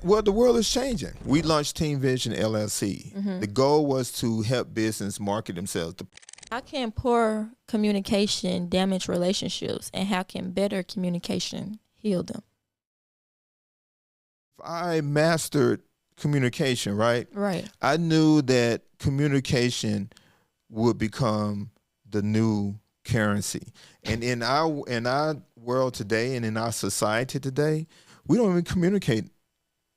Well, the world is changing. We launched Team Vision LLC. The goal was to help business market themselves. How can poor communication damage relationships, and how can better communication heal them? If I mastered communication, right? Right. I knew that communication would become the new currency. And in our world today and in our society today, we don't even communicate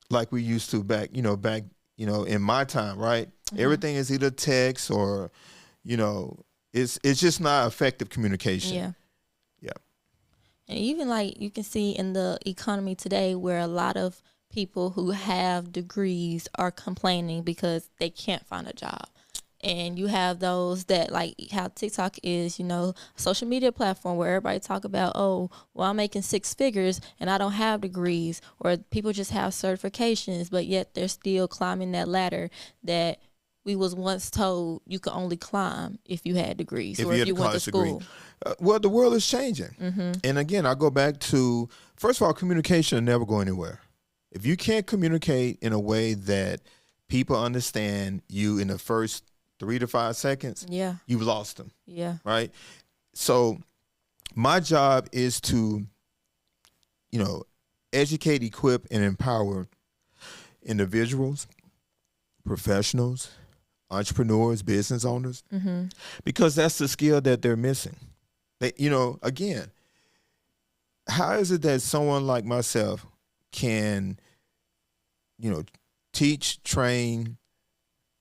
like we used to back in my time, right? Everything is either text or, it's just not effective communication. Yeah. Yeah. And even like you can see in the economy today where a lot of people who have degrees are complaining because they can't find a job. And you have those that, like how TikTok is, a social media platform where everybody talk about, oh, well, I'm making 6 figures and I don't have degrees, or people just have certifications, but yet they're still climbing that ladder that we was once told you could only climb if you had degrees or if you went to school. Well, the world is changing. And again, I go back to, first of all, communication will never go anywhere. If you can't communicate in a way that people understand you in the first 3 to 5 seconds, you've lost them. Yeah. Right. So my job is to, educate, equip, and empower individuals, professionals, entrepreneurs, business owners, because that's the skill that they're missing. Again, how is it that someone like myself can, teach, train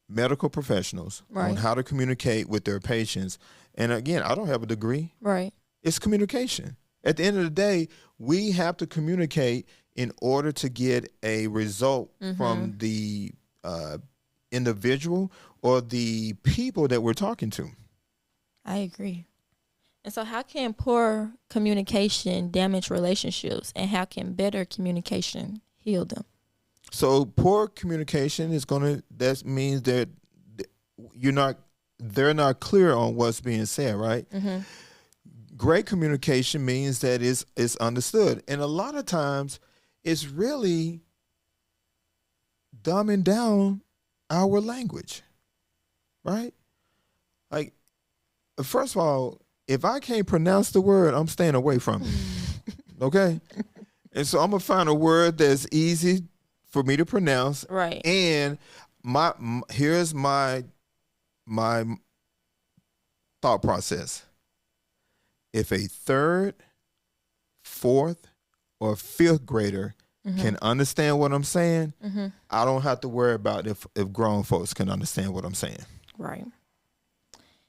medical professionals on how to communicate with their patients? And again, I don't have a degree. Right. It's communication. At the end of the day, we have to communicate in order to get a result from the individual or the people that we're talking to. I agree. And so how can poor communication damage relationships, and how can better communication heal them? So poor communication that means that they're not clear on what's being said, right? Great communication means that it's understood. And a lot of times it's really dumbing down our language, right? Like, first of all, if I can't pronounce the word, I'm staying away from it, okay? And so I'm going to find a word that's easy for me to pronounce. Right. And here's my thought process. If a 3rd, 4th, or 5th grader can understand what I'm saying, I don't have to worry about if grown folks can understand what I'm saying. Right.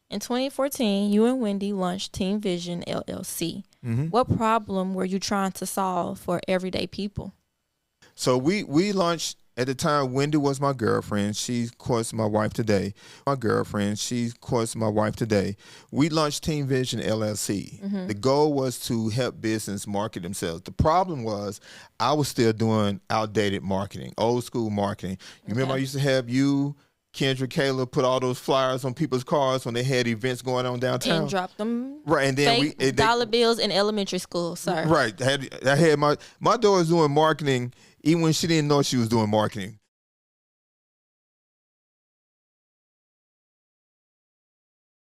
In 2014, you and Wendy launched Team Vision LLC. What problem were you trying to solve for everyday people? So we launched, at the time, Wendy was my girlfriend. She's, of course, my wife today. We launched Team Vision LLC. The goal was to help business market themselves. The problem was I was still doing outdated marketing, old school marketing. You remember I used to have you, Kendra, Kayla put all those flyers on people's cars when they had events going on downtown. And drop them. Right, and then fake dollar bills in elementary school, sir. Right. I had my daughter was doing marketing even when she didn't know she was doing marketing.